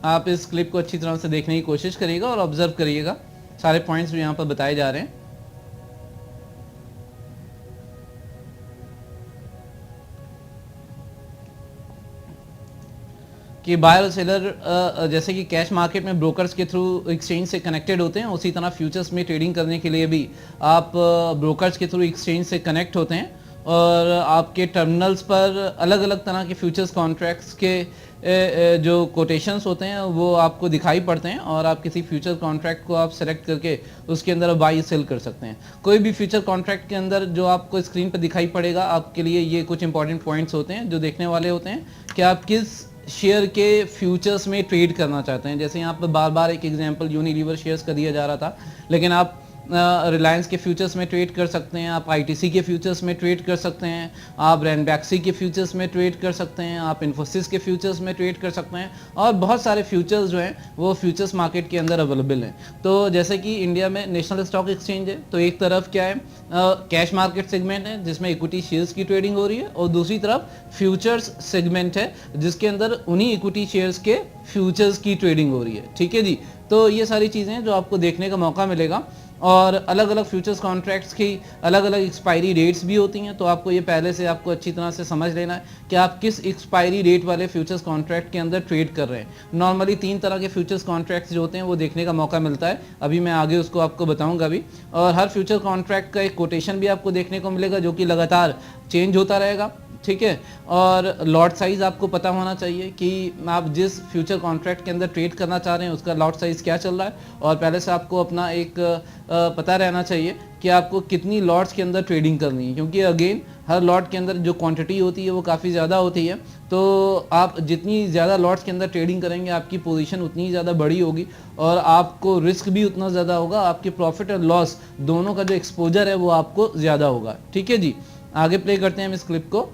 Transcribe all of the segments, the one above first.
आप इस क्लिप को अच्छी तरह से देखने की कोशिश करिएगा और ऑब्जर्व करिएगा, सारे पॉइंट्स भी यहाँ पर बताए जा रहे हैं। कि बायर और सेलर जैसे कि कैश मार्केट में ब्रोकर्स के थ्रू एक्सचेंज से कनेक्टेड होते हैं, उसी तरह फ्यूचर्स में ट्रेडिंग करने के लिए भी आप ब्रोकर्स के थ्रू एक्सचेंज से कनेक्ट होते हैं और आपके टर्मिनल्स पर अलग अलग तरह के फ्यूचर्स कॉन्ट्रैक्ट्स के जो कोटेशंस होते हैं वो आपको दिखाई पड़ते हैं और आप किसी फ्यूचर कॉन्ट्रैक्ट को आप सेलेक्ट करके उसके अंदर बाई सेल कर सकते हैं। कोई भी फ्यूचर कॉन्ट्रैक्ट के अंदर जो आपको स्क्रीन पर दिखाई पड़ेगा, आपके लिए ये कुछ इंपॉर्टेंट पॉइंट्स होते हैं जो देखने वाले होते हैं कि आप किस शेयर के फ्यूचर्स में ट्रेड करना चाहते हैं। जैसे यहाँ पर बार बार एक एग्जांपल यूनिलीवर शेयर्स का दिया जा रहा था, लेकिन आप रिलायंस के फ्यूचर्स में ट्रेड कर सकते हैं, आप आईटीसी के फ्यूचर्स में ट्रेड कर सकते हैं, आप रैनबैक्सी के फ्यूचर्स में ट्रेड कर सकते हैं, आप इन्फोसिस के फ्यूचर्स में ट्रेड कर सकते हैं और बहुत सारे फ्यूचर्स जो हैं वो फ्यूचर्स मार्केट के अंदर अवेलेबल हैं। तो जैसे कि इंडिया में नेशनल स्टॉक एक्सचेंज है, तो एक तरफ क्या है कैश मार्केट सेगमेंट है जिसमें इक्विटी शेयर्स की ट्रेडिंग हो रही है और दूसरी तरफ फ्यूचर्स सेगमेंट है जिसके अंदर उन्हीं इक्विटी शेयर्स के फ्यूचर्स की ट्रेडिंग हो रही है। ठीक है जी, तो ये सारी चीज़ें जो आपको देखने का मौका मिलेगा और अलग अलग फ्यूचर्स कॉन्ट्रैक्ट्स की अलग अलग एक्सपायरी डेट्स भी होती हैं। तो आपको ये पहले से आपको अच्छी तरह से समझ लेना है कि आप किस एक्सपायरी डेट वाले फ्यूचर्स कॉन्ट्रैक्ट के अंदर ट्रेड कर रहे हैं। नॉर्मली 3 तरह के फ्यूचर्स कॉन्ट्रैक्ट्स जो होते हैं वो देखने का मौका मिलता है, अभी मैं आगे उसको आपको बताऊंगा भी। और हर फ्यूचर कॉन्ट्रैक्ट का एक कोटेशन भी आपको देखने को मिलेगा जो कि लगातार चेंज होता रहेगा। ठीक है, और लॉट साइज आपको पता होना चाहिए कि आप जिस फ्यूचर कॉन्ट्रैक्ट के अंदर ट्रेड करना चाह रहे हैं उसका लॉट साइज क्या चल रहा है और पहले से आपको अपना एक पता रहना चाहिए कि आपको कितनी लॉट्स के अंदर ट्रेडिंग करनी है, क्योंकि अगेन हर लॉट के अंदर जो क्वांटिटी होती है वो काफ़ी ज़्यादा होती है। तो आप जितनी ज़्यादा लॉट्स के अंदर ट्रेडिंग करेंगे आपकी पोजीशन उतनी ज़्यादा बड़ी होगी और आपको रिस्क भी उतना ज़्यादा होगा, आपके प्रॉफिट और लॉस दोनों का जो एक्सपोजर है वो आपको ज़्यादा होगा। ठीक है जी, आगे प्ले करते हैं हम इस क्लिप को।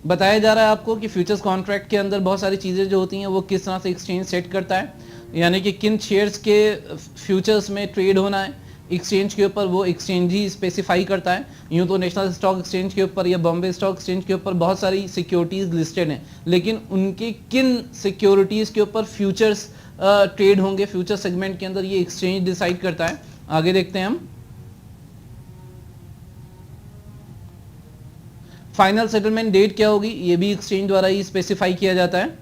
बताया जा रहा है आपको कि फ्यूचर्स कॉन्ट्रैक्ट के अंदर बहुत सारी चीज़ें जो होती हैं वो किस तरह से एक्सचेंज सेट करता है, यानी कि किन शेयर्स के फ्यूचर्स में ट्रेड होना है एक्सचेंज के ऊपर, वो एक्सचेंज ही स्पेसिफाई करता है। यूँ तो नेशनल स्टॉक एक्सचेंज के ऊपर या बॉम्बे स्टॉक एक्सचेंज के ऊपर बहुत सारी सिक्योरिटीज़ लिस्टेड हैं, लेकिन उनके किन सिक्योरिटीज़ के ऊपर फ्यूचर्स ट्रेड होंगे फ्यूचर सेगमेंट के अंदर ये एक्सचेंज डिसाइड करता है। आगे देखते हैं हम। फाइनल सेटलमेंट डेट क्या होगी ये भी एक्सचेंज द्वारा ही स्पेसिफाई किया जाता है।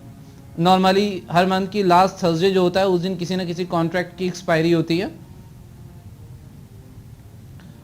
नॉर्मली हर मंथ की लास्ट थर्सडे जो होता है उस दिन किसी न किसी कॉन्ट्रैक्ट की एक्सपायरी होती है।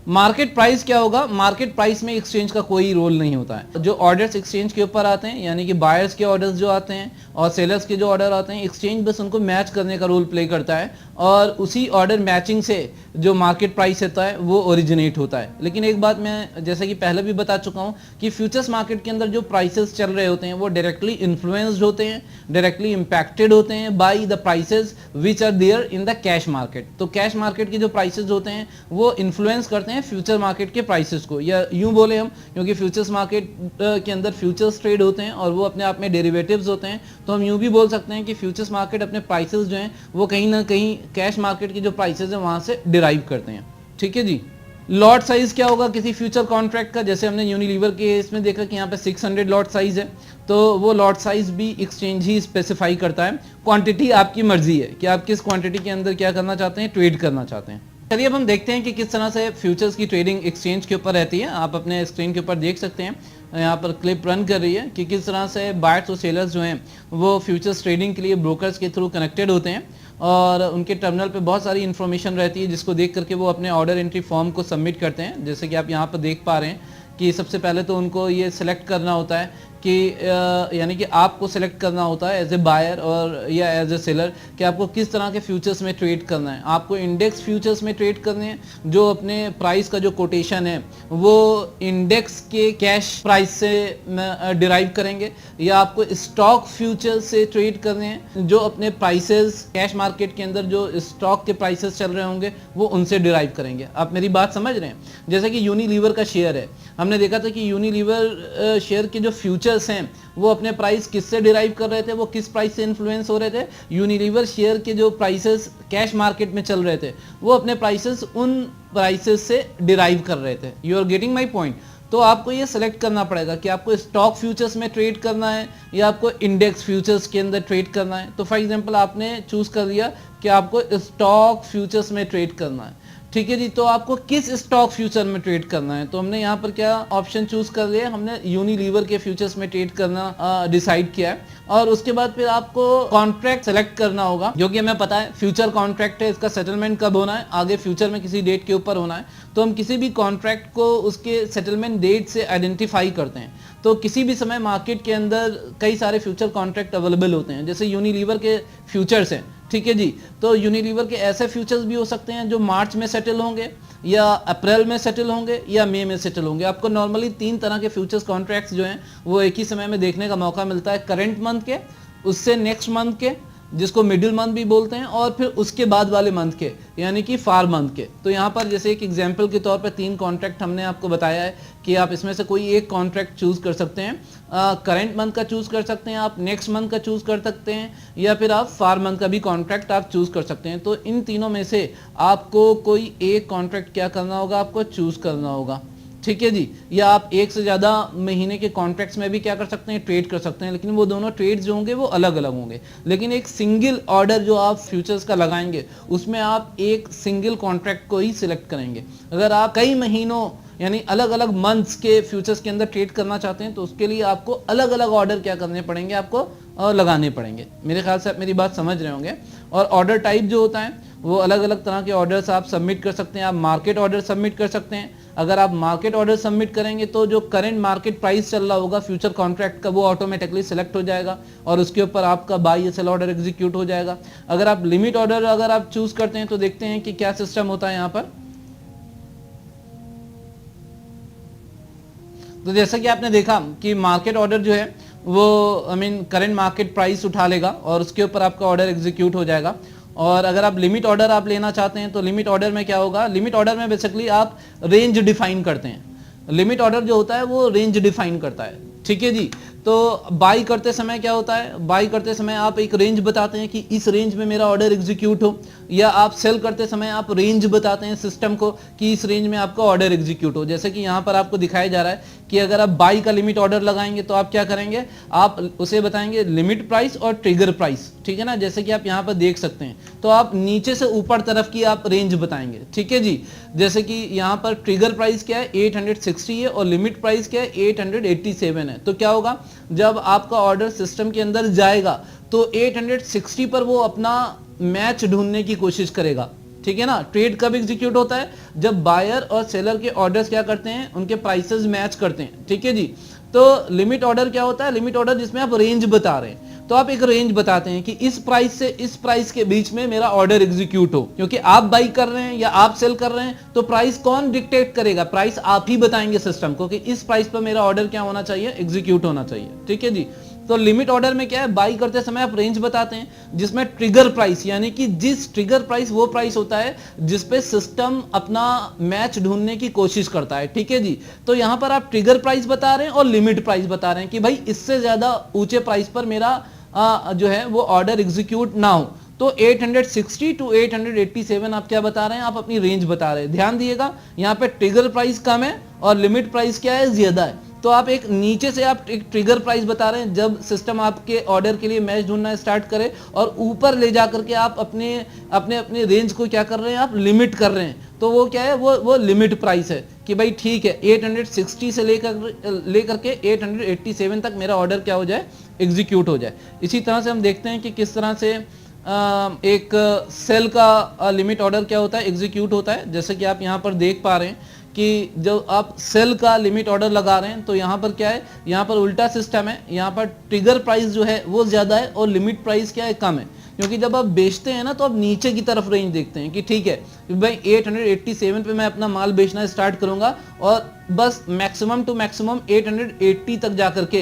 मार्केट प्राइस क्या होगा, मार्केट प्राइस में एक्सचेंज का कोई रोल नहीं होता है। जो ऑर्डर्स एक्सचेंज के ऊपर आते हैं यानी कि बायर्स के ऑर्डर्स जो आते हैं और सेलर्स के जो ऑर्डर आते हैं, एक्सचेंज बस उनको मैच करने का रोल प्ले करता है और उसी ऑर्डर मैचिंग से जो मार्केट प्राइस होता है वो ओरिजिनेट होता है। लेकिन एक बात मैं जैसे कि पहले भी बता चुका हूँ कि फ्यूचर्स मार्केट के अंदर जो प्राइसेस चल रहे होते हैं वो डायरेक्टली इन्फ्लुएंस्ड होते हैं, डायरेक्टली इम्पैक्टेड होते हैं by the prices which are there in the cash market. तो कैश मार्केट के जो प्राइसेस होते हैं वो इन्फ्लुएंस करते हैं फ्यूचर मार्केट के प्राइसेस को, या यूं बोले हम क्योंकि फ्यूचर्स मार्केट के अंदर फ्यूचर्स ट्रेड होते हैं और वो अपने आप में डेरिवेटिव्स होते हैं, तो हम यूं भी बोल सकते हैं कि फ्यूचर्स मार्केट अपने प्राइसेस जो हैं वो कहीं ना कहीं कैश मार्केट की जो प्राइसेस हैं वहां से डिराइव करते हैं। ठीक है जी, लॉट साइज क्या होगा किसी फ्यूचर कॉन्ट्रैक्ट का, जैसे हमने यूनिलीवर के इसमें देखा कि यहाँ पे 600 लॉट साइज है, तो वो लॉट साइज भी एक्सचेंज ही स्पेसिफाई करता है। क्वांटिटी आपकी मर्जी है कि आप किस क्वांटिटी के अंदर क्या करना चाहते हैं, ट्रेड करना चाहते हैं। चलिए अब हम देखते हैं कि किस तरह से फ्यूचर्स की ट्रेडिंग एक्सचेंज के ऊपर रहती है। आप अपने स्क्रीन के ऊपर देख सकते हैं, यहाँ पर क्लिप रन कर रही है कि किस तरह से बायर्स और सेलर्स जो हैं वो फ्यूचर्स ट्रेडिंग के लिए ब्रोकर्स के थ्रू कनेक्टेड होते हैं और उनके टर्मिनल पे बहुत सारी इन्फॉर्मेशन रहती है जिसको देख करके वो अपने ऑर्डर एंट्री फॉर्म को सबमिट करते हैं। जैसे कि आप यहाँ पर देख पा रहे हैं कि सबसे पहले तो उनको ये सिलेक्ट करना होता है कि यानी कि आपको सिलेक्ट करना होता है एज ए बायर और या एज ए सेलर कि आपको किस तरह के फ्यूचर्स में ट्रेड करना है। आपको इंडेक्स फ्यूचर्स में ट्रेड करने हैं जो अपने प्राइस का जो कोटेशन है वो इंडेक्स के कैश प्राइस से डिराइव करेंगे, या आपको स्टॉक फ्यूचर्स से ट्रेड करने हैं जो अपने प्राइसेस कैश मार्केट के अंदर जो स्टॉक के प्राइसेस चल रहे होंगे वो उनसे डिराइव करेंगे। आप मेरी बात समझ रहे हैं। जैसे कि यूनिलीवर का शेयर है, हमने देखा था कि यूनिलीवर शेयर के जो फ्यूचर्स हैं वो अपने प्राइस किससे डिराइव कर रहे थे, वो किस प्राइस से इन्फ्लुएंस हो रहे थे। यूनिलीवर शेयर के जो प्राइसेस कैश मार्केट में चल रहे थे वो अपने प्राइसेस उन प्राइसेस से डिराइव कर रहे थे। You are getting my point. तो आपको ये सेलेक्ट करना पड़ेगा कि आपको स्टॉक फ्यूचर्स में ट्रेड करना है या आपको इंडेक्स फ्यूचर्स के अंदर ट्रेड करना है। तो फॉर एग्जांपल आपने चूज कर लिया कि आपको स्टॉक फ्यूचर्स में ट्रेड करना है, ठीक है जी। तो आपको किस स्टॉक फ्यूचर में ट्रेड करना है, तो हमने यहाँ पर क्या ऑप्शन चूज कर लिया, हमने यूनिलीवर के फ्यूचर्स में ट्रेड करना डिसाइड किया है। और उसके बाद फिर आपको कॉन्ट्रैक्ट सेलेक्ट करना होगा, जो कि हमें पता है फ्यूचर कॉन्ट्रैक्ट है, इसका सेटलमेंट कब होना है, आगे फ्यूचर में किसी डेट के ऊपर होना है। तो हम किसी भी कॉन्ट्रैक्ट को उसके सेटलमेंट डेट से आइडेंटिफाई करते हैं। तो किसी भी समय मार्केट के अंदर कई सारे फ्यूचर कॉन्ट्रैक्ट अवेलेबल होते हैं, जैसे यूनिलीवर के फ्यूचर्स हैं, ठीक है जी। तो यूनिलीवर के ऐसे फ्यूचर्स भी हो सकते हैं जो मार्च में सेटल होंगे या अप्रैल में सेटल होंगे या मई में सेटल होंगे। आपको नॉर्मली 3 तरह के फ्यूचर्स कॉन्ट्रैक्ट्स जो हैं वो एक ही समय में देखने का मौका मिलता है, करंट मंथ के, उससे नेक्स्ट मंथ के जिसको मिडिल मंथ भी बोलते हैं, और फिर उसके बाद वाले मंथ के यानी कि फार मंथ के। तो यहाँ पर जैसे एक एग्जांपल के तौर पे 3 कॉन्ट्रैक्ट हमने आपको बताया है कि आप इसमें से कोई एक कॉन्ट्रैक्ट चूज कर सकते हैं, करंट मंथ का चूज कर सकते हैं, आप नेक्स्ट मंथ का चूज कर सकते हैं, या फिर आप फार मंथ का भी कॉन्ट्रैक्ट आप चूज कर सकते हैं। तो इन तीनों में से आपको कोई एक कॉन्ट्रैक्ट क्या करना होगा, आपको चूज करना होगा, ठीक है जी। या आप एक से ज़्यादा महीने के कॉन्ट्रैक्ट्स में भी क्या कर सकते हैं, ट्रेड कर सकते हैं, लेकिन वो दोनों ट्रेड्स जो होंगे वो अलग अलग होंगे। लेकिन एक सिंगल ऑर्डर जो आप फ्यूचर्स का लगाएंगे उसमें आप एक सिंगल कॉन्ट्रैक्ट को ही सिलेक्ट करेंगे। अगर आप कई महीनों यानी अलग अलग मंथ्स के फ्यूचर्स के अंदर ट्रेड करना चाहते हैं तो उसके लिए आपको अलग अलग ऑर्डर क्या करने पड़ेंगे, आपको लगाने पड़ेंगे। मेरे ख्याल से आप मेरी बात समझ रहे होंगे। और ऑर्डर टाइप जो होता है वो अलग अलग तरह के ऑर्डर्स आप सबमिट कर सकते हैं। आप मार्केट ऑर्डर सबमिट कर सकते हैं। अगर आप मार्केट ऑर्डर सबमिट करेंगे तो जो करंट मार्केट प्राइस चल रहा होगा फ्यूचर कॉन्ट्रैक्ट का वो ऑटोमेटिकली सिलेक्ट हो जाएगा और उसके ऊपर आपका बाई या सेल ऑर्डर एग्जीक्यूट हो जाएगा। अगर आप लिमिट ऑर्डर अगर आप चूज करते हैं तो देखते हैं कि क्या सिस्टम होता है यहाँ पर। तो जैसा कि आपने देखा कि मार्केट ऑर्डर जो है वो करंट मार्केट प्राइस उठा लेगा और उसके ऊपर आपका ऑर्डर एग्जीक्यूट हो जाएगा। और अगर आप लिमिट ऑर्डर आप लेना चाहते हैं तो लिमिट ऑर्डर में क्या होगा, लिमिट ऑर्डर में बेसिकली आप रेंज डिफाइन करते हैं। लिमिट ऑर्डर जो होता है वो रेंज डिफाइन करता है, ठीक है जी। तो बाई करते समय क्या होता है, बाई करते समय आप एक रेंज बताते हैं कि इस रेंज में मेरा ऑर्डर एग्जीक्यूट हो, या आप सेल करते समय आप रेंज बताते हैं सिस्टम को कि इस रेंज में आपका ऑर्डर एग्जीक्यूट हो। जैसे कि यहाँ पर आपको दिखाया जा रहा है कि अगर आप बाई का लिमिट ऑर्डर लगाएंगे तो आप क्या करेंगे, आप उसे बताएंगे लिमिट प्राइस और ट्रिगर प्राइस, ठीक है ना। जैसे कि आप यहाँ पर देख सकते हैं तो आप नीचे से ऊपर तरफ की आप रेंज बताएंगे, ठीक है जी। जैसे कि यहाँ पर ट्रिगर प्राइस क्या है 860 है और लिमिट प्राइस क्या है 887 है। तो क्या होगा, जब आपका ऑर्डर सिस्टम के अंदर जाएगा तो 860 पर वो अपना मैच ढूंढने की कोशिश करेगा, ठीक है ना। ट्रेड कब एग्जीक्यूट होता है, जब बायर और सेलर के ऑर्डर्स क्या करते हैं, उनके प्राइसेस मैच करते हैं, ठीक है जी। तो लिमिट ऑर्डर क्या होता है, लिमिट ऑर्डर जिसमें आप रेंज बता रहे हैं। तो आप एक रेंज बताते हैं कि इस प्राइस से इस प्राइस के बीच में मेरा ऑर्डर एग्जीक्यूट हो, क्योंकि आप बाई कर रहे हैं या आप सेल कर रहे हैं तो प्राइस कौन डिक्टेट करेगा, प्राइस आप ही बताएंगे सिस्टम को कि इस प्राइस पर मेरा ऑर्डर क्या होना चाहिए, एग्जीक्यूट होना चाहिए, ठीक है जी। तो लिमिट ऑर्डर में क्या है, बाई करते समय आप रेंज बताते हैं, जिसमें ट्रिगर प्राइस यानी कि जिस ट्रिगर प्राइस वो प्राइस होता है जिसपे सिस्टम अपना मैच ढूंढने की कोशिश करता है, ठीक है जी। तो यहां पर आप ट्रिगर प्राइस बता रहे हैं और लिमिट प्राइस बता रहे हैं कि भाई इससे ज्यादा ऊंचे प्राइस पर मेरा जो है वो ऑर्डर एग्जीक्यूट ना हो। तो 860 टू 887 आप क्या बता रहे हैं, आप अपनी रेंज बता रहे हैं। ध्यान दिएगा यहाँ पे ट्रिगर प्राइस कम है और लिमिट प्राइस क्या है, ज्यादा है। तो आप एक नीचे से आप एक ट्रिगर प्राइस बता रहे हैं जब सिस्टम आपके ऑर्डर के लिए मैच ढूंढना स्टार्ट करे, और ऊपर ले जाकर के आप अपने अपने अपने रेंज को क्या कर रहे हैं, आप लिमिट कर रहे हैं। तो वो क्या है, वो लिमिट प्राइस है कि भाई ठीक है 860 से लेकर के 887 तक मेरा ऑर्डर क्या हो जाए, एग्जीक्यूट हो जाए। इसी तरह से हम देखते हैं कि किस तरह से एक सेल का लिमिट ऑर्डर क्या होता है, एग्जीक्यूट होता है। जैसे कि आप यहाँ पर देख पा रहे हैं कि जब आप सेल का लिमिट ऑर्डर लगा रहे हैं तो यहाँ पर क्या है, यहाँ पर उल्टा सिस्टम है। यहाँ पर ट्रिगर प्राइस जो है वो ज्यादा है और लिमिट प्राइस क्या है, कम है। क्योंकि जब आप बेचते हैं ना तो आप नीचे की तरफ रेंज देखते हैं कि ठीक है भाई 887 पे मैं अपना माल बेचना स्टार्ट करूंगा और बस मैक्सिमम टू मैक्सिमम 880 तक जाकर के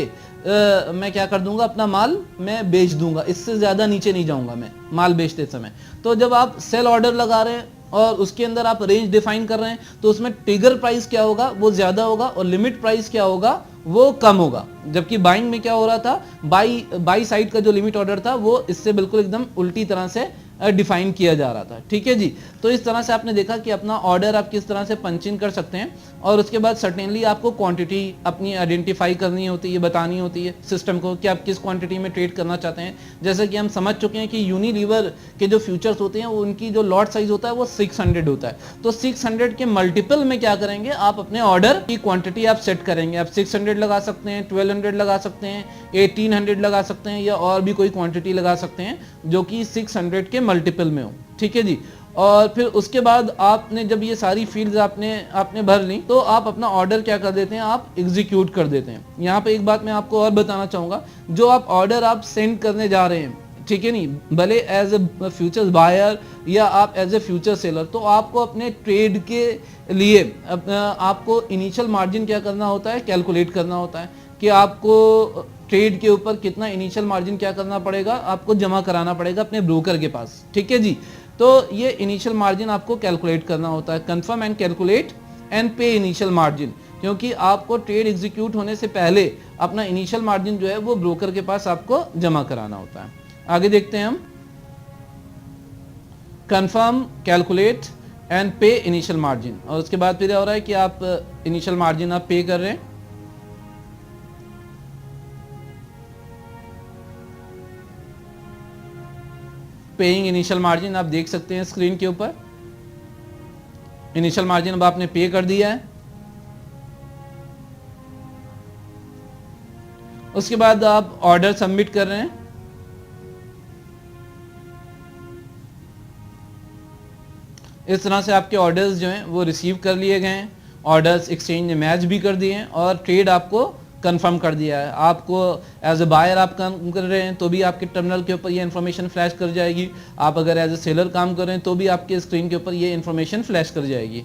मैं क्या कर दूंगा, अपना माल मैं बेच दूंगा, इससे ज्यादा नीचे नहीं जाऊंगा मैं माल बेचते समय। तो जब आप सेल ऑर्डर लगा रहे हैं और उसके अंदर आप रेंज डिफाइन कर रहे हैं तो उसमें ट्रिगर प्राइस क्या होगा, वो ज्यादा होगा और लिमिट प्राइस क्या होगा, वो कम होगा। जबकि बाइंग में क्या हो रहा था, बाई साइड का जो लिमिट ऑर्डर था वो इससे बिल्कुल एकदम उल्टी तरह से डिफाइन किया जा रहा था। ठीक है जी, तो इस तरह से आपने देखा कि अपना ऑर्डर आप किस तरह से पंच इन कर सकते हैं और उसके बाद सर्टेनली आपको क्वांटिटी अपनी आइडेंटिफाई करनी होती है, बतानी होती है सिस्टम को कि आप किस क्वांटिटी में ट्रेड करना चाहते हैं। जैसे कि हम समझ चुके हैं कि यूनिलीवर के जो फ्यूचर्स होते हैं वो उनकी जो लॉट साइज होता है वो 600 होता है, तो 600 के मल्टीपल में क्या करेंगे, आप अपने ऑर्डर की क्वांटिटी आप सेट करेंगे। आप 600 लगा सकते हैं, 1200 लगा सकते हैं, 1800 लगा सकते हैं या और भी कोई क्वांटिटी लगा सकते हैं जो कि 600 के मल्टीपल में हो। ठीक है जी, और फिर उसके बाद आपने जब ये सारी फील्ड्स आपने भर ली तो आप अपना ऑर्डर क्या कर देते हैं, आप एग्जीक्यूट कर देते हैं। यहाँ पे एक बात मैं आपको और बताना चाहूंगा, जो आप ऑर्डर आप सेंड करने जा रहे हैं, ठीक है नहीं, भले एज ए फ्यूचर्स बायर या आप एज ए फ्यूचर सेलर, तो आपको अपने ट्रेड के लिए आपको इनिशियल मार्जिन क्या करना होता है, कैलकुलेट करना होता है कि आपको ट्रेड के ऊपर कितना इनिशियल मार्जिन क्या करना पड़ेगा, आपको जमा कराना पड़ेगा अपने ब्रोकर के पास। ठीक है जी, तो ये इनिशियल मार्जिन आपको कैलकुलेट करना होता है, कंफर्म एंड कैलकुलेट एंड पे इनिशियल मार्जिन, क्योंकि आपको ट्रेड एग्जीक्यूट होने से पहले अपना इनिशियल मार्जिन जो है वो ब्रोकर के पास आपको जमा कराना होता है। आगे देखते हैं हम, कंफर्म, कैलकुलेट एंड पे इनिशियल मार्जिन, और उसके बाद फिर हो रहा है कि आप इनिशियल मार्जिन आप पे कर रहे हैं। पेइंग इनिशियल मार्जिन आप देख सकते हैं स्क्रीन के ऊपर, इनिशियल मार्जिन अब आपने पे कर दिया है। उसके बाद आप ऑर्डर सबमिट कर रहे हैं। इस तरह से आपके ऑर्डर्स जो हैं वो रिसीव कर लिए गए हैं, ऑर्डर्स एक्सचेंज ने मैच भी कर दिए हैं और ट्रेड आपको कंफर्म कर दिया है। आपको एज ए बायर आप काम कर रहे हैं तो भी आपके टर्मिनल के ऊपर ये इन्फॉर्मेशन फ्लैश कर जाएगी, आप अगर एज ए सेलर काम कर रहे हैं तो भी आपके स्क्रीन के ऊपर ये इन्फॉर्मेशन फ्लैश कर जाएगी।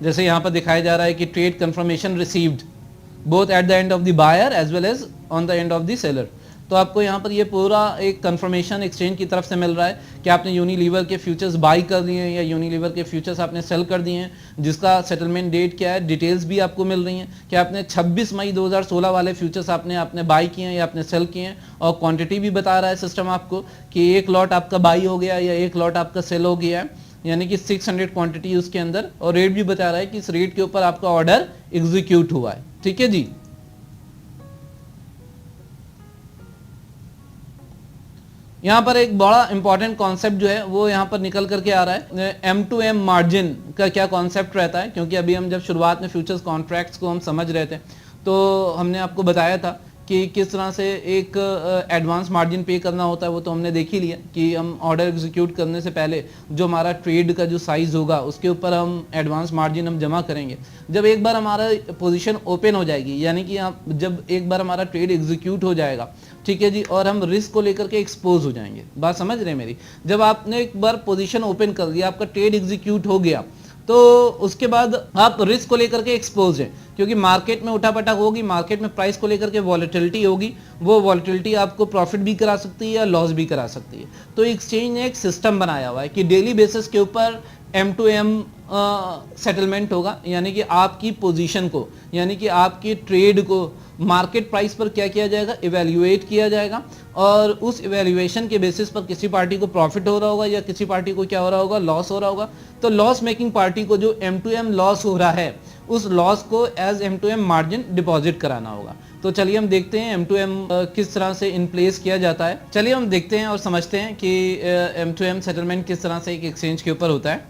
जैसे यहाँ पर दिखाया जा रहा है कि trade confirmation received both at the end of the buyer as well as on the end of the seller. तो आपको यहाँ पर ये पूरा एक कंफर्मेशन एक्सचेंज की तरफ से मिल रहा है कि आपने यूनिलीवर के फ्यूचर्स बाई कर दिए हैं या यूनिलीवर के फ्यूचर्स आपने सेल कर दिए हैं, जिसका सेटलमेंट डेट क्या है, डिटेल्स भी आपको मिल रही हैं कि आपने 26 मई 2016 वाले फ्यूचर्स आपने बाई किए हैं या आपने सेल किए हैं, और क्वांटिटी भी बता रहा है सिस्टम आपको कि एक लॉट आपका बाई हो गया या एक लॉट आपका सेल हो गया है, यानी कि 600 क्वांटिटी उसके अंदर, और रेट भी बता रहा है कि इस रेट के ऊपर आपका ऑर्डर एग्जीक्यूट हुआ है। ठीक है जी, यहाँ पर एक बड़ा इंपॉर्टेंट कॉन्सेप्ट जो है वो यहाँ पर निकल करके आ रहा है, M2M मार्जिन का क्या कॉन्सेप्ट रहता है, क्योंकि अभी हम जब शुरुआत में फ्यूचर्स कॉन्ट्रैक्ट्स को हम समझ रहे थे तो हमने आपको बताया था कि किस तरह से एक एडवांस मार्जिन पे करना होता है, वो तो हमने देख ही लिया कि हम ऑर्डर एग्जीक्यूट करने से पहले जो हमारा ट्रेड का जो साइज़ होगा उसके ऊपर हम एडवांस मार्जिन हम जमा करेंगे। जब एक बार हमारा पोजीशन ओपन हो जाएगी, यानी कि जब एक बार हमारा ट्रेड एग्जीक्यूट हो जाएगा, ठीक है जी, और हम रिस्क को लेकर के एक्सपोज हो जाएंगे। बात समझ रहे हैं मेरी, जब आपने एक बार पोजीशन ओपन कर दिया, आपका ट्रेड एग्जीक्यूट हो गया, तो उसके बाद आप रिस्क को लेकर के एक्सपोज हैं, क्योंकि मार्केट में उठापटक होगी, मार्केट में प्राइस को लेकर के वॉलेटिलिटी होगी, वो वॉलेटिलिटी आपको प्रॉफिट भी करा सकती है या लॉस भी करा सकती है। तो एक्सचेंज ने एक सिस्टम बनाया हुआ है कि डेली बेसिस के ऊपर M2M सेटलमेंट होगा, यानी कि आपकी पोजीशन को, यानी कि आपकी ट्रेड को मार्केट प्राइस पर क्या किया जाएगा, इवेल्युएट किया जाएगा, और उस इवेल्युएशन के बेसिस पर किसी पार्टी को प्रॉफिट हो रहा होगा या किसी पार्टी को क्या हो रहा होगा, लॉस हो रहा होगा। तो लॉस मेकिंग पार्टी को जो M2M लॉस हो रहा है, उस लॉस को एज M2M मार्जिन डिपॉजिट कराना होगा। तो चलिए हम देखते हैं M2M किस तरह से इन प्लेस किया जाता है। चलिए हम देखते हैं और समझते हैं कि M2M सेटलमेंट किस तरह से एक एक्सचेंज के ऊपर होता है।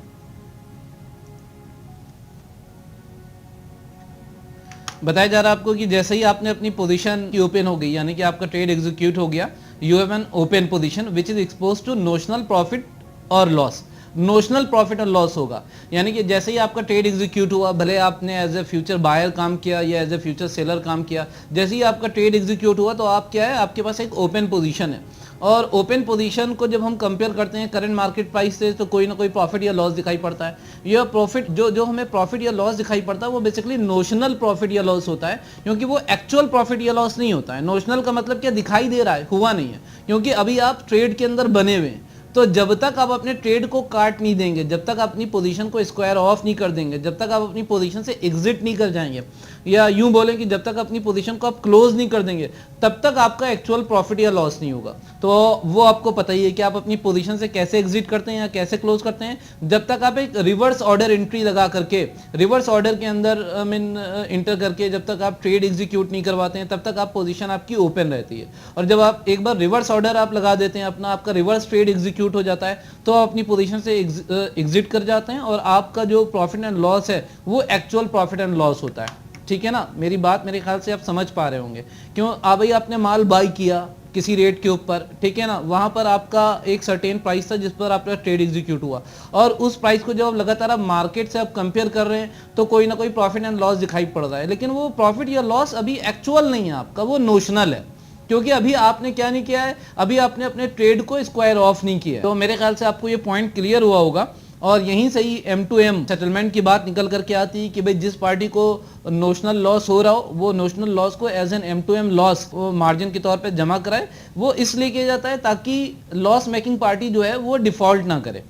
बताया जा रहा है आपको कि जैसे ही आपने अपनी पोजीशन की ओपन हो गई, यानी कि आपका ट्रेड एग्जीक्यूट हो गया, you have an open position which is expose to notional profit और लॉस। नोशनल प्रॉफिट और लॉस होगा, यानी कि जैसे ही आपका ट्रेड एग्जीक्यूट हुआ, भले आपने एज ए फ्यूचर बायर काम किया या एज ए फ्यूचर सेलर काम किया, जैसे ही आपका ट्रेड एग्जीक्यूट हुआ तो आप क्या है, आपके पास एक ओपन पोजीशन है, और ओपन पोजीशन को जब हम कंपेयर करते हैं करंट मार्केट प्राइस से, तो कोई ना कोई प्रॉफिट या लॉस दिखाई पड़ता है। यह प्रॉफिट जो हमें प्रॉफिट या लॉस दिखाई पड़ता है वो बेसिकली नोशनल प्रॉफिट या लॉस होता है, क्योंकि वो एक्चुअल प्रॉफिट या लॉस नहीं होता है। नोशनल का मतलब क्या, दिखाई दे रहा है, हुआ नहीं है, क्योंकि अभी आप ट्रेड के अंदर बने हुए हैं। तो जब तक आप अपने ट्रेड को काट नहीं देंगे, जब तक अपनी पोजीशन को स्क्वायर ऑफ नहीं कर देंगे, जब तक आप अपनी पोजीशन से एग्जिट नहीं कर जाएंगे, या यूं बोलें कि जब तक अपनी पोजीशन को आप क्लोज नहीं कर देंगे, तब तक आपका एक्चुअल प्रॉफिट या लॉस नहीं होगा। तो वो आपको पता ही है कि आप अपनी पोजीशन से कैसे एग्जिट करते हैं या कैसे क्लोज करते हैं। जब तक आप एक रिवर्स ऑर्डर एंट्री लगा करके, रिवर्स ऑर्डर के अंदर इंटर करके जब तक आप ट्रेड एग्जीक्यूट नहीं करवाते हैं, तब तक आप पोजीशन आपकी ओपन रहती है। और जब आप एक बार रिवर्स ऑर्डर आप लगा देते हैं, अपना आपका रिवर्स ट्रेड एग्जीक्यूट हो जाता है, तो आप अपनी पोजीशन से एग्जिट कर जाते हैं और आपका जो प्रॉफिट एंड लॉस है वो एक्चुअल प्रॉफिट एंड लॉस होता है। ठीक है ना, मेरी बात मेरे ख्याल से आप समझ पा रहे होंगे। क्यों भाई, आपने माल बाई किया किसी रेट के ऊपर, ठीक है ना, वहां पर आपका एक सर्टेन प्राइस था जिस पर आपका ट्रेड एग्जीक्यूट हुआ, और उस प्राइस को जब आप लगातार आप मार्केट से आप कंपेयर कर रहे हैं तो कोई ना कोई प्रॉफिट एंड लॉस दिखाई पड़ रहा है, लेकिन वो प्रॉफिट या लॉस अभी एक्चुअल नहीं है आपका, वो नोशनल है। क्योंकि अभी आपने क्या नहीं किया है, अभी आपने अपने ट्रेड को स्क्वायर ऑफ नहीं किया है। तो मेरे ख्याल से आपको ये पॉइंट क्लियर हुआ होगा, और यहीं से ही M2M सेटलमेंट की बात निकल करके आती है कि भाई जिस पार्टी को नोशनल लॉस हो रहा हो, वो नोशनल लॉस को एज एन M2M लॉस वो मार्जिन के तौर पे जमा कराए। वो इसलिए किया जाता है ताकि लॉस मेकिंग पार्टी जो है वो डिफॉल्ट ना करे।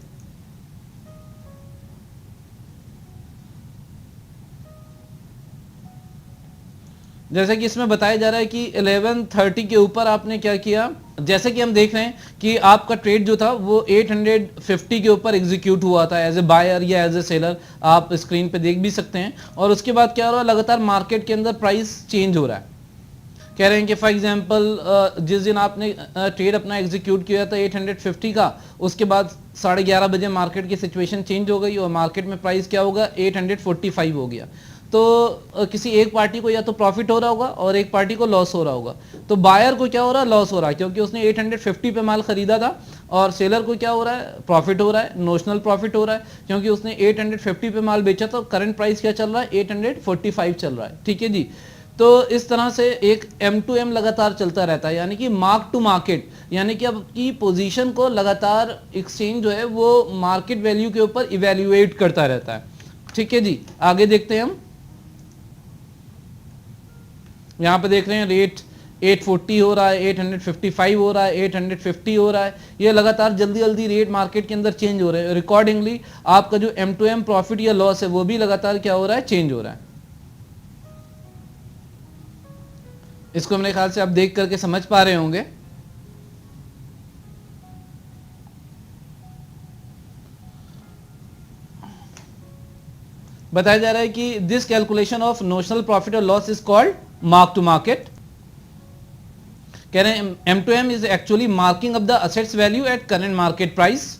जैसे कि इसमें बताया जा रहा है कि 1130 के ऊपर आपने क्या किया, जैसे कि हम देख रहे हैं कि आपका ट्रेड जो था वो 850 के ऊपर एग्जीक्यूट हुआ था एज ए बायर या एज ए सेलर, आप स्क्रीन पे देख भी सकते हैं। और उसके बाद क्या हो रहा है, लगातार मार्केट के अंदर प्राइस चेंज हो रहा है। कह रहे हैं कि फॉर एग्जांपल जिस दिन आपने ट्रेड अपना एग्जीक्यूट किया था 850 का, उसके बाद 11:30 बजे मार्केट की सिचुएशन चेंज हो गई और मार्केट में प्राइस क्या होगा, 845 हो गया। तो किसी एक पार्टी को या तो प्रॉफिट हो रहा होगा और एक पार्टी को लॉस हो रहा होगा। तो बायर को क्या हो रहा है, लॉस हो रहा है, क्योंकि उसने 850 पे माल खरीदा था। और सेलर को क्या हो रहा है, प्रॉफिट हो रहा है, नोशनल प्रॉफिट हो रहा है, क्योंकि उसने 850 पे माल बेचा था। करंट प्राइस क्या चल रहा है, 845 चल रहा है। ठीक है जी। तो इस तरह से एक M2M लगातार चलता रहता है, यानी कि मार्क टू मार्केट, यानी कि आपकी पोजीशन को लगातार एक्सचेंज जो है वो मार्केट वैल्यू के ऊपर इवेल्युएट करता रहता है। ठीक है जी, आगे देखते हैं हम। यहाँ पे देख रहे हैं रेट 840 हो रहा है, 855 हो रहा है, 850 हो रहा है। ये लगातार जल्दी जल्दी रेट मार्केट के अंदर चेंज हो रहे हैं। अकॉर्डिंगली आपका जो M2M प्रॉफिट या लॉस है वो भी लगातार क्या हो रहा है, चेंज हो रहा है। इसको मेरे ख्याल से आप देख करके समझ पा रहे होंगे। बताया जा रहा है कि this calculation of notional profit और loss is called mark to market. कह रहे हैं M2M is actually marking of the assets value at current market price.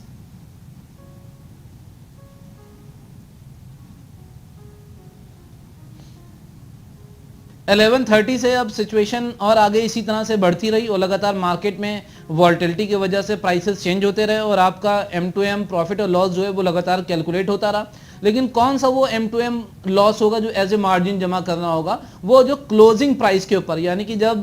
Eleven 30 से अब सिचुएशन और आगे इसी तरह से बढ़ती रही और लगातार मार्केट में वॉल्टिलिटी की वजह से प्राइसेस चेंज होते रहे और आपका M2M प्रॉफिट और लॉस जो है वो लगातार कैलकुलेट होता रहा। लेकिन कौन सा वो M2M लॉस होगा जो एज ए मार्जिन जमा करना होगा, वो जो क्लोजिंग प्राइस के ऊपर, यानी कि जब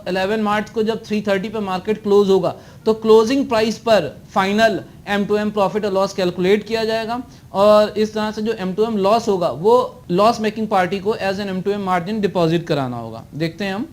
11 मार्च को जब 330 पे मार्केट क्लोज होगा तो क्लोजिंग प्राइस पर फाइनल M2M प्रॉफिट और लॉस कैलकुलेट किया जाएगा। और इस तरह से जो M2M लॉस होगा वो लॉस मेकिंग पार्टी को as an M2M margin deposit कराना होगा। देखते हैं हम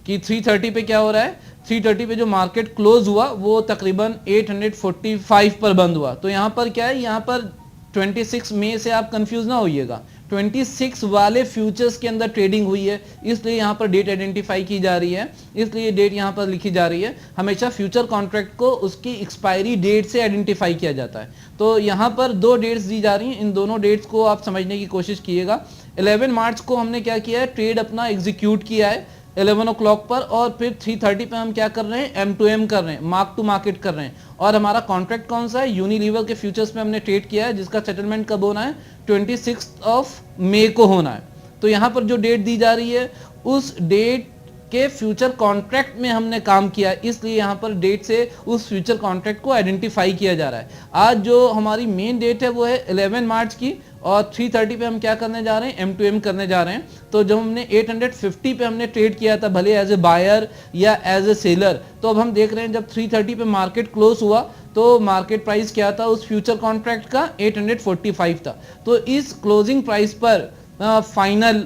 कि 330 पे क्या हो रहा है। 330 पे जो मार्केट क्लोज हुआ वो तकरीबन 845 पर बंद हुआ। तो यहाँ पर क्या है, यहाँ पर 26 मई से आप कंफ्यूज ना होइएगा, 26 वाले फ्यूचर्स के अंदर ट्रेडिंग हुई है, इसलिए यहाँ पर डेट आइडेंटिफाई की जा रही है, इसलिए डेट यहाँ पर लिखी जा रही है। हमेशा फ्यूचर कॉन्ट्रैक्ट को उसकी एक्सपायरी डेट से आइडेंटिफाई किया जाता है। तो यहाँ पर दो डेट्स दी जा रही हैं, इन दोनों डेट्स को आप समझने की कोशिश कीजिएगा। 11 मार्च को हमने क्या किया है, ट्रेड अपना एग्जीक्यूट किया है 11 o'clock पर, और फिर 330 पे हम क्या कर रहे हैं, M2M कर रहे हैं, मार्क टू मार्केट कर रहे हैं। और हमारा कॉन्ट्रैक्ट कौन सा है, यूनिलीवर के फ्यूचर्स पे हमने ट्रेड किया है, जिसका सेटलमेंट कब होना है, 26 मई को होना है। तो यहाँ पर जो डेट दी जा रही है उस डेट के फ्यूचर कॉन्ट्रैक्ट में हमने काम किया, इसलिए यहाँ पर डेट से उस फ्यूचर कॉन्ट्रैक्ट को आइडेंटिफाई किया जा रहा है। आज जो हमारी मेन डेट है वो है 11 मार्च की, और 330 पे हम क्या करने जा रहे हैं, M2M करने जा रहे हैं। तो जब हमने 850 पे हमने ट्रेड किया था, भले एज ए बायर या एज ए सेलर, तो अब हम देख रहे हैं जब 330 पे मार्केट क्लोज हुआ तो मार्केट प्राइस क्या था उस फ्यूचर कॉन्ट्रैक्ट का, 845 था। तो इस क्लोजिंग प्राइस पर फाइनल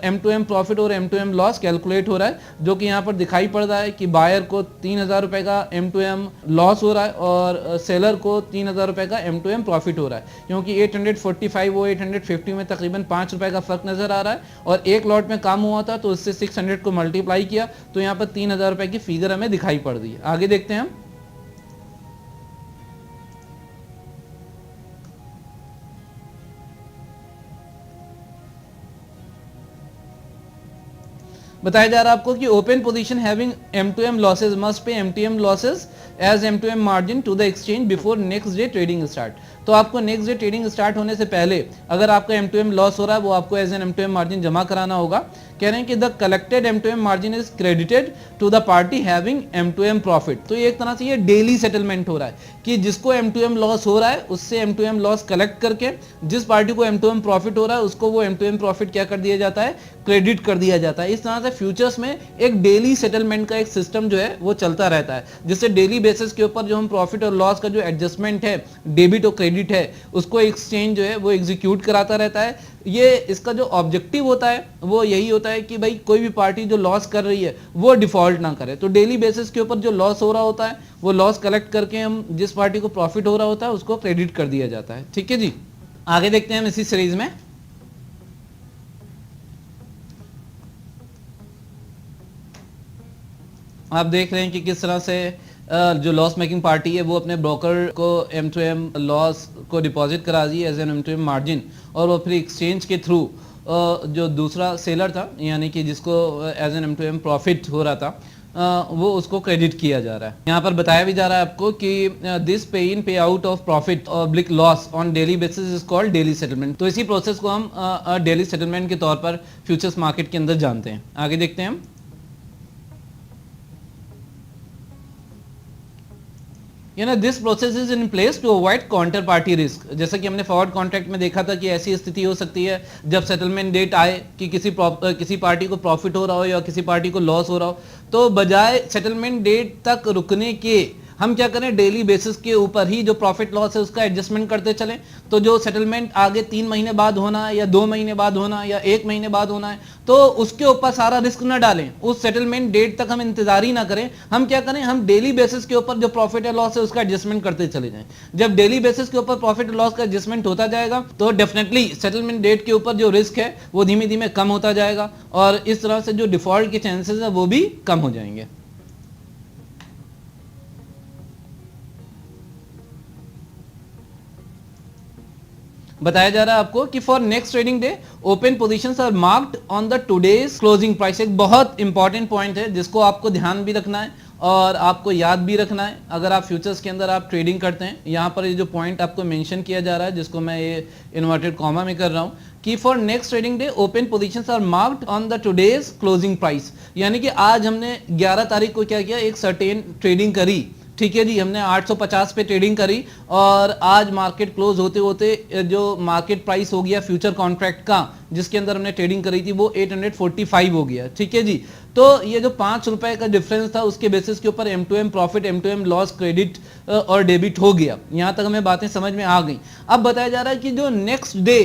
M2M प्रॉफिट और M2M लॉस कैलकुलेट हो रहा है, जो कि यहाँ पर दिखाई पड़ रहा है कि बायर को 3,000 रुपए का M2M लॉस हो रहा है और सेलर को 3,000 रुपए का M2M प्रॉफिट हो रहा है, क्योंकि 845 वो 850 में तकरीबन 5 रुपए का फर्क नजर आ रहा है और एक लॉट में काम हुआ था तो उससे 600 को मल्टीप्लाई किया तो यहाँ पर 3,000 रुपए की फिगर हमें दिखाई पड़ रही है। आगे देखते हैं हम। बताया जा रहा है आपको कि open position having M2M losses must pay MTM losses as M2M margin to the exchange before next day trading start. तो आपको नेक्स्ट डे ट्रेडिंग स्टार्ट होने से पहले अगर आपका M2M लॉस हो रहा है वो आपको एज एन M2M मार्जिन जमा कराना होगा। कह रहे हैं कि the collected M2M margin is credited to the party having M2M profit. तो ये एक तरह से ये डेली सेटलमेंट हो रहा है कि जिसको M2M लॉस हो रहा है उससे M2M लॉस कलेक्ट करके जिस पार्टी को M2M प्रॉफिट हो रहा है उसको वो M2M प्रॉफिट क्या कर दिया जाता है, क्रेडिट कर दिया जाता है। इस तरह से फ्यूचर्स में एक डेली सेटलमेंट का एक सिस्टम जो है वो चलता रहता है, जिससे डेली बेसिस के ऊपर जो हम प्रॉफिट और लॉस का जो एडजस्टमेंट है, डेबिट और क्रेडिट है, उसको एक्सचेंज जो है वो एग्जीक्यूट कराता रहता है। ये इसका जो ऑब्जेक्टिव होता है वो यही होता है कि भाई कोई भी पार्टी जो लॉस कर रही है वो डिफॉल्ट ना करे। तो डेली बेसिस के ऊपर जो लॉस हो रहा होता है वो लॉस कलेक्ट करके हम जिस पार्टी को प्रॉफिट हो रहा होता है उसको क्रेडिट कर दिया जाता है। ठीक है जी, आगे देखते हैं हम इसी सीरीज में। आप देख रहे हैं कि किस तरह से जो लॉस मेकिंग पार्टी है वो अपने ब्रोकर को M2M लॉस को डिपॉजिट करा दी एज एन M2M मार्जिन और वो फिर एक्सचेंज के थ्रू जो दूसरा सेलर था यानी कि जिसको एज एन M2M प्रॉफिट हो रहा था वो उसको क्रेडिट किया जा रहा है। यहाँ पर बताया भी जा रहा है आपको कि दिस पे इन पे out of profit oblique loss on daily basis is called daily settlement. तो इसी प्रोसेस को हम डेली सेटलमेंट के तौर पर फ्यूचर्स मार्केट के अंदर जानते हैं। आगे देखते हैं हम। This process is in place to avoid counter party risk. जैसा कि हमने फॉरवर्ड कॉन्ट्रैक्ट में देखा था कि ऐसी स्थिति हो सकती है जब सेटलमेंट डेट आए कि किसी पार्टी को प्रॉफिट हो रहा हो या किसी पार्टी को लॉस हो रहा हो, तो बजाय सेटलमेंट डेट तक रुकने के हम क्या करें, डेली बेसिस के ऊपर ही जो प्रॉफिट लॉस है उसका एडजस्टमेंट करते चलें। तो जो सेटलमेंट आगे 3 महीने बाद होना है या 2 महीने बाद होना है या 1 महीने बाद होना है तो उसके ऊपर सारा रिस्क न डालें, उस सेटलमेंट डेट तक हम इंतजार ही ना करें। हम क्या करें, हम डेली बेसिस के ऊपर जो प्रॉफिट या लॉस है उसका एडजस्टमेंट करते चले जाएं। जब डेली बेसिस के ऊपर प्रॉफिट लॉस का एडजस्टमेंट होता जाएगा तो डेफिनेटली सेटलमेंट डेट के ऊपर जो रिस्क है वो धीमे धीमे कम होता जाएगा और इस तरह से जो डिफॉल्ट के चांसेस है वो भी कम हो जाएंगे। बताया जा रहा है आपको कि for next trading day open positions are marked on the today's closing price. एक बहुत इंपॉर्टेंट पॉइंट है जिसको आपको ध्यान भी रखना है और आपको याद भी रखना है अगर आप फ्यूचर्स के अंदर आप ट्रेडिंग करते हैं। यहाँ पर ये जो पॉइंट आपको मेंशन किया जा रहा है जिसको मैं ये इन्वर्टेड कॉमा में कर रहा हूँ कि for next trading day open positions are marked on the today's closing price, यानी कि आज हमने 11 तारीख को क्या किया, एक सर्टेन ट्रेडिंग करी। ठीक है जी, हमने 850 पे ट्रेडिंग करी और आज मार्केट क्लोज होते होते जो मार्केट प्राइस हो गया फ्यूचर कॉन्ट्रैक्ट का जिसके अंदर हमने ट्रेडिंग करी थी वो 845 हो गया। ठीक है जी, तो ये जो 5 रुपए का डिफरेंस था उसके बेसिस के ऊपर M2M profit, M2M loss, credit और डेबिट हो गया। यहां तक हमें बातें समझ में आ गई। अब बताया जा रहा है कि जो नेक्स्ट डे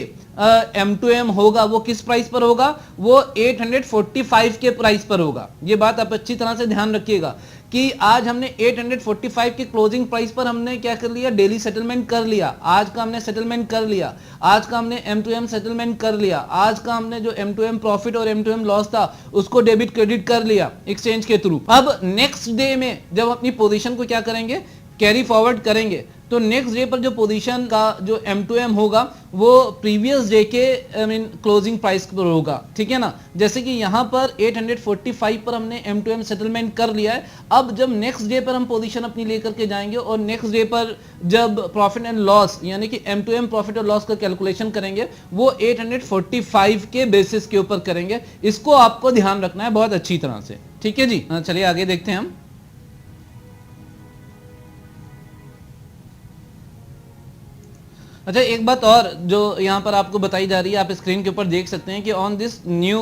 M2M होगा वो किस प्राइस पर होगा, वो 845 के प्राइस पर होगा। ये बात आप अच्छी तरह से ध्यान रखिएगा कि आज हमने 845 के क्लोजिंग प्राइस पर हमने क्या कर लिया, डेली सेटलमेंट कर लिया। आज का हमने सेटलमेंट कर लिया, आज का हमने M2M सेटलमेंट कर लिया, आज का हमने जो M2M प्रॉफिट और M2M लॉस था उसको डेबिट क्रेडिट कर लिया एक्सचेंज के थ्रू। अब नेक्स्ट डे में जब अपनी पोजीशन को क्या करेंगे, कैरी फॉरवर्ड करेंगे, तो नेक्स्ट डे पर जो पोजीशन का जो M2M होगा वो प्रीवियस डे के क्लोजिंग प्राइस पर होगा। ठीक है ना, जैसे कि यहां पर 845 पर हमने M2M सेटलमेंट कर लिया है। अब जब नेक्स्ट डे पर हम पोजीशन अपनी लेकर के जाएंगे और नेक्स्ट डे पर जब प्रॉफिट एंड लॉस यानी कि M2M प्रॉफिट और लॉस का कैलकुलेशन करेंगे वो 845 के बेसिस के ऊपर करेंगे। इसको आपको ध्यान रखना है बहुत अच्छी तरह से। ठीक है जी, चलिए आगे देखते हैं हम। अच्छा, एक बात और जो यहाँ पर आपको बताई जा रही है, आप स्क्रीन के ऊपर देख सकते हैं कि on this new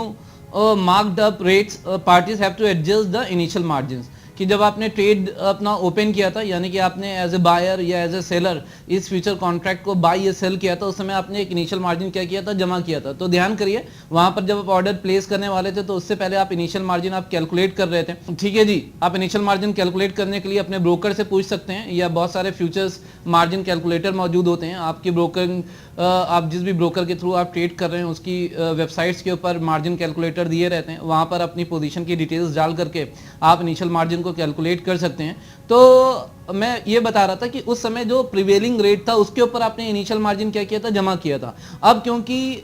marked up rates parties have to adjust the initial margins, कि जब आपने ट्रेड अपना ओपन किया था, यानी कि आपने एज ए बायर या एज ए सेलर इस फ्यूचर कॉन्ट्रैक्ट को बाय या सेल किया था, उस समय आपने एक इनिशियल मार्जिन क्या किया था, जमा किया था। तो ध्यान करिए वहां पर जब आप ऑर्डर प्लेस करने वाले थे तो उससे पहले आप इनिशियल मार्जिन आप कैलकुलेट कर रहे थे, ठीक है जी। आप इनिशियल मार्जिन कैलकुलेट करने के लिए अपने ब्रोकर से पूछ सकते हैं, या बहुत सारे फ्यूचर्स मार्जिन कैलकुलेटर मौजूद होते हैं आपके ब्रोकर, आप जिस भी ब्रोकर के थ्रू आप ट्रेड कर रहे हैं उसकी वेबसाइट्स के ऊपर मार्जिन कैलकुलेटर दिए रहते हैं, वहां पर अपनी पोजीशन की डिटेल्स डाल करके आप इनिशियल मार्जिन को कैलकुलेट कर सकते हैं। तो मैं ये बता रहा था कि उस समय जो प्रिवेलिंग रेट था उसके ऊपर आपने इनिशियल मार्जिन क्या किया था, जमा किया था। अब क्योंकि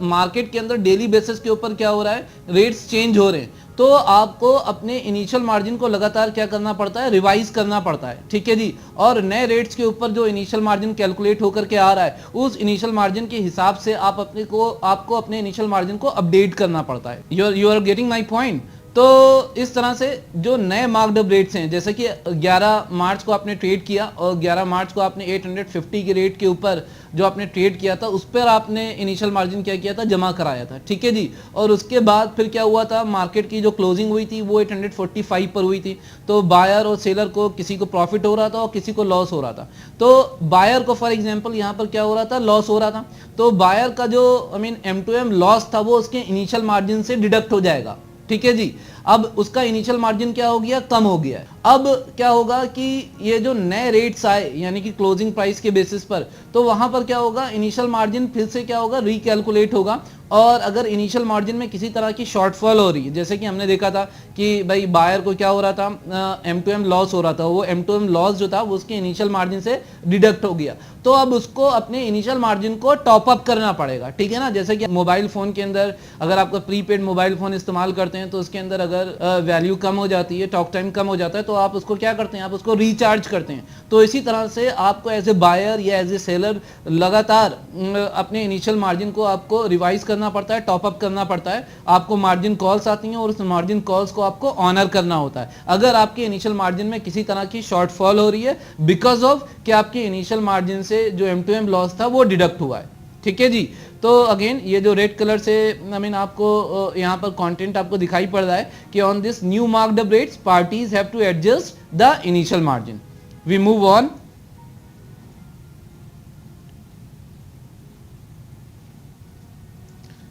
मार्केट के अंदर डेली बेसिस के ऊपर क्या हो रहा है, रेट्स चेंज हो रहे हैं, तो आपको अपने इनिशियल मार्जिन को लगातार क्या करना पड़ता है, रिवाइज करना पड़ता है, ठीक है जी। और नए रेट्स के ऊपर जो इनिशियल मार्जिन कैलकुलेट होकर के आ रहा है, उस इनिशियल मार्जिन के हिसाब से आपको अपने इनिशियल मार्जिन को अपडेट करना पड़ता है। You are getting my point. तो इस तरह से जो नए मार्क्ड अप रेट्स हैं, जैसे कि 11 मार्च को आपने ट्रेड किया और 11 मार्च को आपने 850 के रेट के ऊपर जो आपने ट्रेड किया था उस पर आपने इनिशियल मार्जिन क्या किया था, जमा कराया था, ठीक है जी। और उसके बाद फिर क्या हुआ था, मार्केट की जो क्लोजिंग हुई थी वो 845 पर हुई थी। तो बायर और सेलर को किसी को प्रॉफिट हो रहा था और किसी को लॉस हो रहा था। तो बायर को फॉर एग्जांपल यहाँ पर क्या हो रहा था, लॉस हो रहा था। तो बायर का जो M2M लॉस था वो उसके इनिशियल मार्जिन से डिडक्ट हो जाएगा, ठीक है जी। अब उसका इनिशियल मार्जिन क्या हो गया, कम हो गया है। अब क्या होगा कि ये जो नए रेट्स आए यानी कि क्लोजिंग प्राइस के बेसिस पर, तो वहां पर क्या होगा, इनिशियल मार्जिन फिर से क्या होगा, रिकैलकुलेट होगा। और अगर इनिशियल मार्जिन में किसी तरह की शॉर्टफॉल हो रही है, जैसे कि हमने देखा था कि भाई बायर को क्या हो रहा था, M2M लॉस हो रहा था, वो M2M लॉस जो था वो उसके इनिशियल मार्जिन से डिडक्ट हो गया, तो अब उसको अपने इनिशियल मार्जिन को टॉप अप करना पड़ेगा, ठीक है ना। जैसे कि मोबाइल फोन के अंदर अगर आपका प्रीपेड मोबाइल फोन इस्तेमाल करते हैं तो उसके अंदर अगर वैल्यू कम हो जाती है, टॉक टाइम कम हो जाता है, तो आप उसको क्या करते हैं, आप उसको रिचार्ज करते हैं। तो इसी तरह से आपको एज ए बायर या एज ए सेलर लगातार अपने इनिशियल मार्जिन को आपको रिवाइज करना पड़ता है, टॉप अप करना पड़ता है। आपको मार्जिन कॉल्स आती हैं और उस मार्जिन कॉल्स को आपको ऑनर करना होता है अगर आपके इनिशियल मार्जिन में किसी तरह की शॉर्टफॉल हो रही है, बिकॉज ऑफ कि आपके इनिशियल मार्जिन से जो M2M लॉस था वो डिडक्ट हुआ है, ठीक है जी। तो अगेन ये जो रेड कलर से आपको यहाँ पर कंटेंट आपको दिखाई पड़ रहा है कि on this new marked up rates parties have to adjust the initial margin. We move on.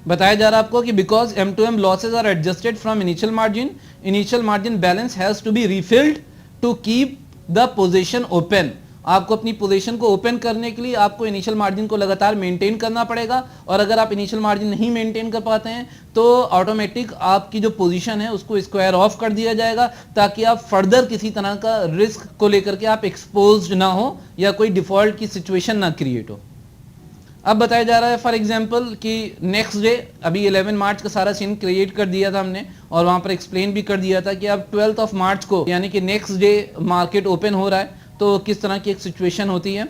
बताया जा रहा है आपको कि because M2M losses are adjusted from initial margin balance has to be refilled to keep the position open. आपको अपनी position को open करने के लिए आपको इनिशियल मार्जिन को लगातार मेंटेन करना पड़ेगा, और अगर आप इनिशियल मार्जिन नहीं मेंटेन कर पाते हैं तो ऑटोमेटिक आपकी जो पोजीशन है उसको स्क्वायर ऑफ कर दिया जाएगा, ताकि आप फर्दर किसी तरह का रिस्क को लेकर के आप एक्सपोज्ड ना हो या कोई डिफॉल्ट की सिचुएशन ना क्रिएट हो। अब बताया जा रहा है फॉर एग्जांपल कि नेक्स्ट डे, अभी 11 मार्च का सारा सीन क्रिएट कर दिया था हमने और वहां पर एक्सप्लेन भी कर दिया था कि अब 12 ऑफ मार्च को यानी कि नेक्स्ट डे मार्केट ओपन हो रहा है, तो किस तरह की एक सिचुएशन होती है।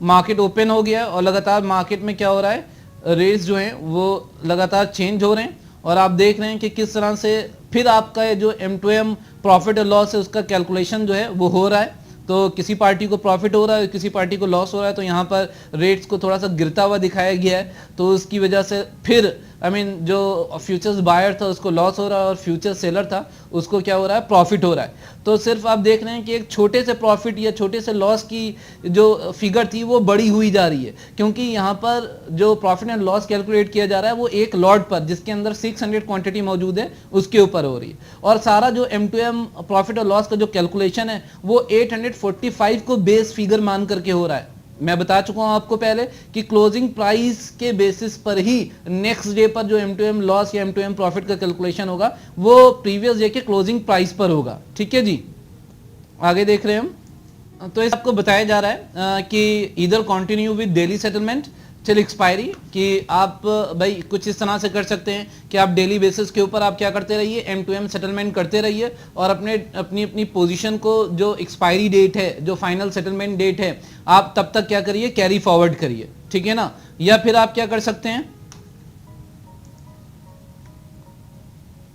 मार्केट ओपन हो गया और लगातार मार्केट में क्या हो रहा है, रेट्स जो हैं वो लगातार चेंज हो रहे हैं, और आप देख रहे हैं कि किस तरह से फिर आपका जो M2M प्रॉफिट और लॉस है उसका कैलकुलेशन जो है वो हो रहा है। तो किसी पार्टी को प्रॉफिट हो रहा है, किसी पार्टी को लॉस हो रहा है, तो यहाँ पर रेट्स को थोड़ा सा गिरता हुआ दिखाया गया है। तो उसकी वजह से फिर जो फ्यूचर्स बायर था उसको लॉस हो रहा है और फ्यूचर सेलर था उसको क्या हो रहा है, प्रॉफिट हो रहा है। तो सिर्फ आप देख रहे हैं कि एक छोटे से प्रॉफिट या छोटे से लॉस की जो फिगर थी वो बड़ी हुई जा रही है, क्योंकि यहाँ पर जो प्रॉफिट एंड लॉस कैलकुलेट किया जा रहा है वो एक लॉट पर जिसके अंदर 600 क्वांटिटी मौजूद है उसके ऊपर हो रही है, और सारा जो M2M प्रॉफिट और लॉस का जो कैलकुलेशन है वो 845 को बेस फिगर मान करके हो रहा है। मैं बता चुका हूं आपको पहले कि क्लोजिंग प्राइस के बेसिस पर ही नेक्स्ट डे पर जो M2M लॉस या M2M प्रॉफिट का कैलकुलेशन होगा वो प्रीवियस डे के क्लोजिंग प्राइस पर होगा, ठीक है जी। आगे देख रहे हैं हम। तो इस आपको बताया जा रहा है कि इधर continue with daily settlement till expiry, कि आप भाई कुछ इस तरह से कर सकते हैं कि आप डेली बेसिस के ऊपर आप क्या करते रहिए, M2M सेटलमेंट करते रहिए, और अपनी पोजीशन को जो एक्सपायरी डेट है, जो फाइनल सेटलमेंट डेट है, आप तब तक क्या करिए, कैरी फॉरवर्ड करिए, ठीक है ना। या फिर आप क्या कर सकते हैं,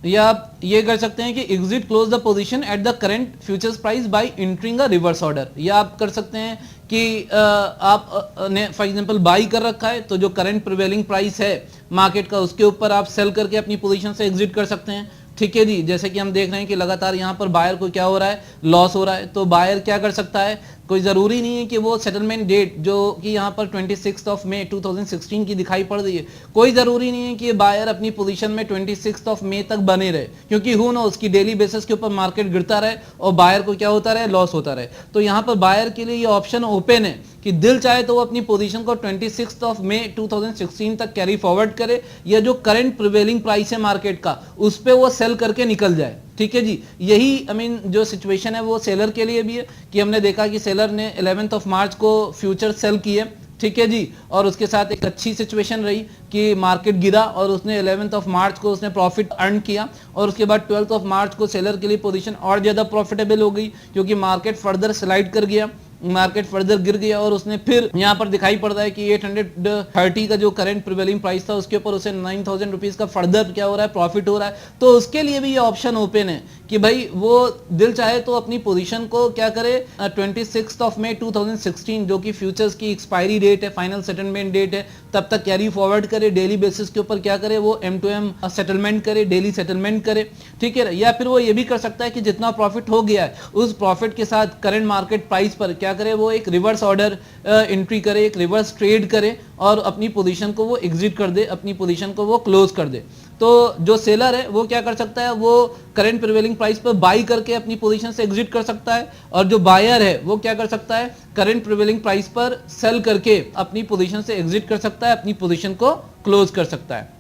या आप ये कर सकते हैं कि exit close the position at the current futures price by entering a reverse order, या आप कर सकते हैं कि आप ने फॉर एग्जांपल बाई कर रखा है तो जो करंट प्रिवेलिंग प्राइस है मार्केट का उसके ऊपर आप सेल करके अपनी पोजीशन से एग्जिट कर सकते हैं। ठीक है जी, जैसे कि हम देख रहे हैं कि लगातार यहाँ पर बायर को क्या हो रहा है, लॉस हो रहा है, तो बायर क्या कर सकता है, कोई ज़रूरी नहीं है कि वो सेटलमेंट डेट जो कि यहाँ पर 26 ऑफ मई 2016 की दिखाई पड़ रही है, कोई ज़रूरी नहीं है कि ये बायर अपनी पोजीशन में 26 ऑफ मई तक बने रहे, क्योंकि हु नो उसकी डेली बेसिस के ऊपर मार्केट गिरता रहे और बायर को क्या होता रहे, लॉस होता रहे। तो यहाँ पर बायर के लिए ये ऑप्शन ओपन है कि दिल चाहे तो वो अपनी पोजीशन को 26 ऑफ मई 2016 तक कैरी फॉरवर्ड करे, या जो करंट प्रिवेलिंग प्राइस है मार्केट का उस पे वो सेल करके निकल जाए। ठीक है जी, यही जो सिचुएशन है वो सेलर के लिए भी है कि हमने देखा कि सेलर ने 11 ऑफ मार्च को फ्यूचर सेल किए। ठीक है जी, और उसके साथ एक अच्छी सिचुएशन रही कि मार्केट गिरा और उसने 11 ऑफ मार्च को उसने प्रॉफिट अर्न किया, और उसके बाद 12 ऑफ मार्च को सेलर के लिए पोजीशन और ज़्यादा प्रॉफिटेबल हो गई क्योंकि मार्केट फर्दर स्लाइड कर गया, मार्केट फर्दर गिर गया और उसने फिर यहाँ पर दिखाई पड़ रहा है कि 830 का जो करंट प्रिवेलिंग प्राइस था उसके ऊपर उसे 9000 रुपीज का फर्दर क्या हो रहा है, प्रॉफिट हो रहा है। तो उसके लिए भी ये ऑप्शन ओपन है कि भाई वो दिल चाहे तो अपनी पोजीशन को क्या करे, 26 ऑफ मई 2016 जो कि फ्यूचर्स की एक्सपायरी डेट है, फाइनल सेटलमेंट डेट है, तब तक कैरी फॉरवर्ड करे, डेली बेसिस के ऊपर क्या करे, वो M2M सेटलमेंट करे, डेली सेटलमेंट करे। ठीक है, या फिर वो ये भी कर सकता है कि जितना प्रॉफिट हो गया है उस प्रॉफिट के साथ करंट मार्केट प्राइस पर क्या करे, वो एक रिवर्स ऑर्डर एंट्री करे, एक रिवर्स ट्रेड करे और अपनी पोजीशन को वो एग्जिट कर दे, अपनी पोजीशन को वो क्लोज कर दे। तो जो सेलर है वो क्या कर सकता है, वो करंट प्रिवेलिंग प्राइस पर बाई करके अपनी पोजीशन से एग्जिट कर सकता है, और जो बायर है वो क्या कर सकता है, करंट प्रिवेलिंग प्राइस पर सेल करके अपनी पोजीशन से एग्जिट कर सकता है, अपनी पोजीशन को क्लोज कर सकता है।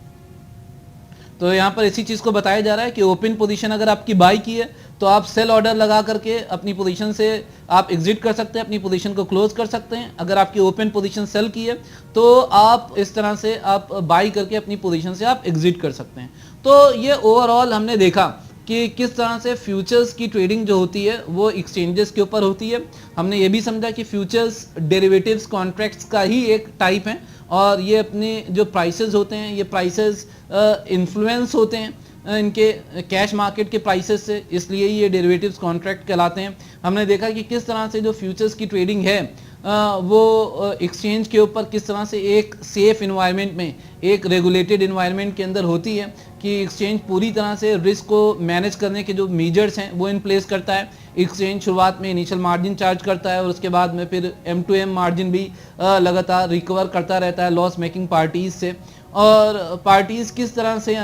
तो यहाँ पर इसी चीज को बताया जा रहा है कि ओपन पोजीशन अगर आपकी बाई की है तो आप सेल ऑर्डर लगा करके अपनी पोजीशन से आप एग्जिट कर सकते हैं, अपनी पोजीशन को क्लोज कर सकते हैं। अगर आपकी ओपन पोजीशन सेल की है तो आप इस तरह से आप बाई करके अपनी पोजीशन से आप एग्जिट कर सकते हैं। तो ये ओवरऑल हमने देखा कि किस तरह से फ्यूचर्स की ट्रेडिंग जो होती है वो एक्सचेंजेस के ऊपर होती है। हमने ये भी समझा कि फ्यूचर्स डेरिवेटिव्स कॉन्ट्रैक्ट्स का ही एक टाइप है, और ये अपने जो प्राइसेस होते हैं ये प्राइसेस इन्फ्लुएंस होते हैं इनके कैश मार्केट के प्राइसेस से, इसलिए ये डेरिवेटिव्स कॉन्ट्रैक्ट कहलाते हैं। हमने देखा कि किस तरह से जो फ्यूचर्स की ट्रेडिंग है वो एक्सचेंज के ऊपर किस तरह से एक सेफ इन्वायरमेंट में, एक रेगुलेटेड इन्वायरमेंट के अंदर होती है कि एक्सचेंज पूरी तरह से रिस्क को मैनेज करने के जो मेजर्स हैं वो इन प्लेस करता है। एक्सचेंज शुरुआत में इनिशियल मार्जिन चार्ज करता है और उसके बाद में फिर M2M मार्जिन भी लगातार रिकवर करता रहता है लॉस मेकिंग पार्टीज से। और पार्टीज किस तरह से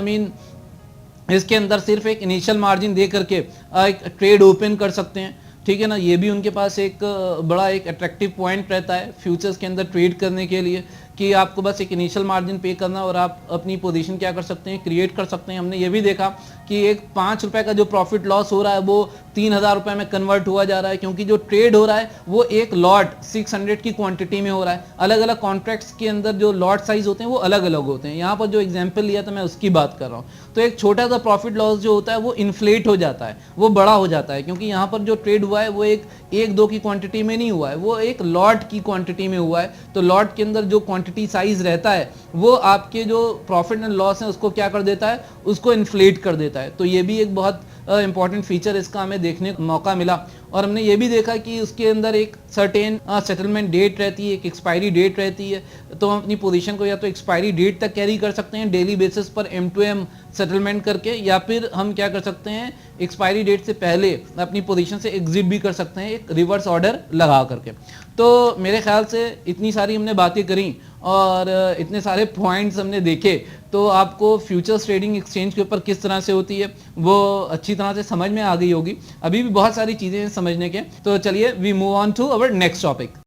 इसके अंदर सिर्फ एक इनिशियल मार्जिन दे करके एक ट्रेड ओपन कर सकते हैं। ठीक है ना, ये भी उनके पास एक बड़ा एक अट्रैक्टिव पॉइंट रहता है फ्यूचर्स के अंदर ट्रेड करने के लिए कि आपको बस एक इनिशियल मार्जिन पे करना और आप अपनी पोजीशन क्या कर सकते हैं, क्रिएट कर सकते हैं। हमने ये भी देखा कि एक 5 रुपए का जो प्रॉफिट लॉस हो रहा है वो 3000 रुपए में कन्वर्ट हुआ जा रहा है, क्योंकि जो ट्रेड हो रहा है वो एक लॉट 600 की क्वांटिटी में हो रहा है। अलग अलग कॉन्ट्रैक्ट्स के अंदर जो लॉट साइज होते हैं वो अलग अलग होते हैं। यहाँ पर जो एग्जाम्पल लिया था मैं उसकी बात कर रहा हूँ। तो एक छोटा सा प्रॉफिट लॉस जो होता है वो इन्फ्लेट हो जाता है, वो बड़ा हो जाता है, क्योंकि यहाँ पर जो ट्रेड हुआ है वो एक दो की क्वांटिटी में नहीं हुआ है, वो एक लॉट की क्वांटिटी में हुआ है। तो लॉट के अंदर जो क्वांटिटी साइज रहता है वो आपके जो प्रॉफिट एंड लॉस है उसको क्या कर देता है, उसको इन्फ्लेट कर देता है। तो ये भी एक बहुत इंपॉर्टेंट फीचर इसका हमें देखने को मौका मिला। और हमने ये भी देखा कि उसके अंदर एक सर्टेन सेटलमेंट डेट रहती है, एक एक्सपायरी डेट रहती है। तो हम अपनी पोजीशन को या तो एक्सपायरी डेट तक कैरी कर सकते हैं डेली बेसिस पर M2M सेटलमेंट करके, या फिर हम क्या कर सकते हैं एक्सपायरी डेट से पहले अपनी पोजीशन से एग्जिट भी कर सकते हैं एक रिवर्स ऑर्डर लगा करके। तो मेरे ख्याल से इतनी सारी हमने बातें करी और इतने सारे पॉइंट्स हमने देखे, तो आपको फ्यूचर्स ट्रेडिंग एक्सचेंज के ऊपर किस तरह से होती है वो अच्छी तरह से समझ में आ गई होगी। अभी भी बहुत सारी चीज़ें हैं समझने के, तो चलिए we move on to our next topic.